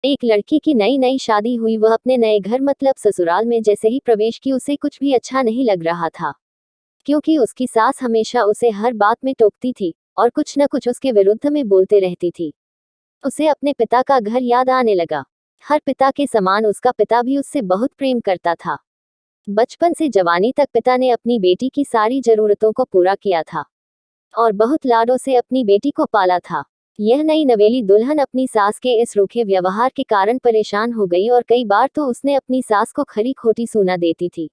एक लड़की की नई नई शादी हुई, वह अपने नए घर मतलब ससुराल में जैसे ही प्रवेश की उसे कुछ भी अच्छा नहीं लग रहा था, क्योंकि उसकी सास हमेशा उसे हर बात में टोकती थी और कुछ न कुछ उसके विरुद्ध में बोलते रहती थी। उसे अपने पिता का घर याद आने लगा। हर पिता के समान उसका पिता भी उससे बहुत प्रेम करता था। बचपन से जवानी तक पिता ने अपनी बेटी की सारी जरूरतों को पूरा किया था और बहुत लाडों से अपनी बेटी को पाला था। यह नई नवेली दुल्हन अपनी सास के इस रूखे व्यवहार के कारण परेशान हो गई और कई बार तो उसने अपनी सास को खरी खोटी सुना देती थी,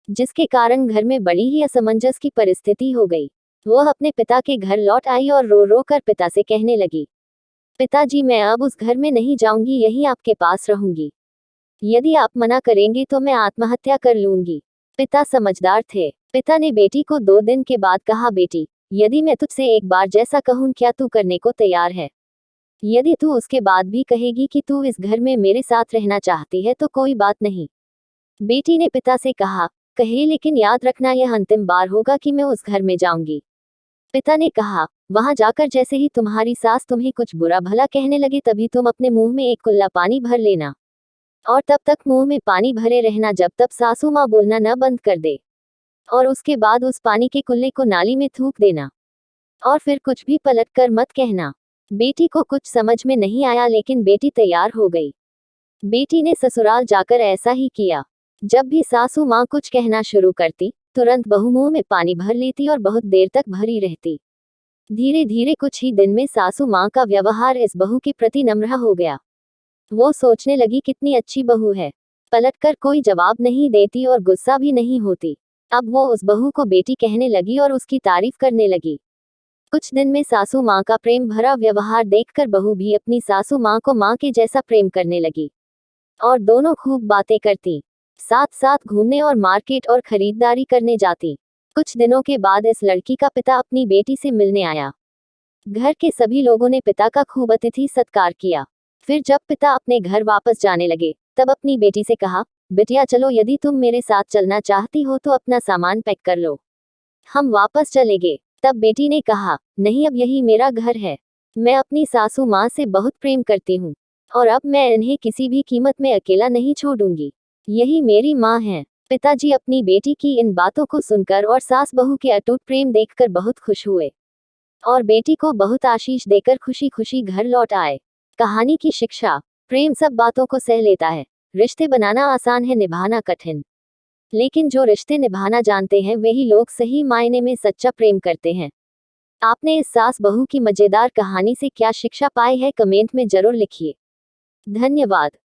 जिसके कारण घर में बड़ी ही असमंजस की परिस्थिति हो गई। वह अपने पिता के घर लौट आई और रो रो कर पिता से कहने लगी, पिताजी, मैं अब उस घर में नहीं जाऊंगी, यहीं आपके पास रहूंगी। यदि आप मना करेंगे तो मैं आत्महत्या कर लूंगी। पिता समझदार थे। पिता ने बेटी को 2 दिन के बाद कहा, बेटी, यदि मैं तुझसे एक बार जैसा कहूं, क्या तू करने को तैयार है? यदि तू उसके बाद भी कहेगी कि तू इस घर में मेरे साथ रहना चाहती है तो कोई बात नहीं। बेटी ने पिता से कहा, कहे, लेकिन याद रखना यह अंतिम बार होगा कि मैं उस घर में जाऊंगी। पिता ने कहा, वहां जाकर जैसे ही तुम्हारी सास तुम्हें कुछ बुरा भला कहने लगे तभी तुम अपने मुंह में एक कुल्ला पानी भर लेना और तब तक मुंह में पानी भरे रहना जब तक सासू माँ बोलना न बंद कर दे, और उसके बाद उस पानी के कुल्ले को नाली में थूक देना और फिर कुछ भी पलट कर मत कहना। बेटी को कुछ समझ में नहीं आया, लेकिन बेटी तैयार हो गई। बेटी ने ससुराल जाकर ऐसा ही किया। जब भी सासू माँ कुछ कहना शुरू करती, तुरंत बहू मुंह में पानी भर लेती और बहुत देर तक भरी रहती। धीरे धीरे कुछ ही दिन में सासू माँ का व्यवहार इस बहू के प्रति नम्र हो गया। वो सोचने लगी, कितनी अच्छी बहू है, पलटकर कोई जवाब नहीं देती और गुस्सा भी नहीं होती। अब वो उस बहू को बेटी कहने लगी और उसकी तारीफ करने लगी। कुछ दिन में सासू माँ का प्रेम भरा व्यवहार देखकर बहू भी अपनी सासू माँ को माँ के जैसा प्रेम करने लगी और दोनों खूब बातें करती, साथ साथ घूमने और मार्केट और खरीदारी करने जाती। कुछ दिनों के बाद इस लड़की का पिता अपनी बेटी से मिलने आया। घर के सभी लोगों ने पिता का खूब अतिथि सत्कार किया। फिर जब पिता अपने घर वापस जाने लगे, तब अपनी बेटी से कहा, बिटिया चलो, यदि तुम मेरे साथ चलना चाहती हो तो अपना सामान पैक कर लो, हम वापस चलेंगे। तब बेटी ने कहा, नहीं, अब यही मेरा घर है। मैं अपनी सासू माँ से बहुत प्रेम करती हूँ और अब मैं इन्हें किसी भी कीमत में अकेला नहीं छोड़ूंगी। यही मेरी माँ है। पिताजी अपनी बेटी की इन बातों को सुनकर और सास बहू के अटूट प्रेम देखकर बहुत खुश हुए और बेटी को बहुत आशीष देकर खुशी खुशी घर लौट आए। कहानी की शिक्षा, प्रेम सब बातों को सह लेता है। रिश्ते बनाना आसान है, निभाना कठिन। लेकिन जो रिश्ते निभाना जानते हैं वही लोग सही मायने में सच्चा प्रेम करते हैं। आपने इस सास बहू की मजेदार कहानी से क्या शिक्षा पाई है, कमेंट में जरूर लिखिए। धन्यवाद।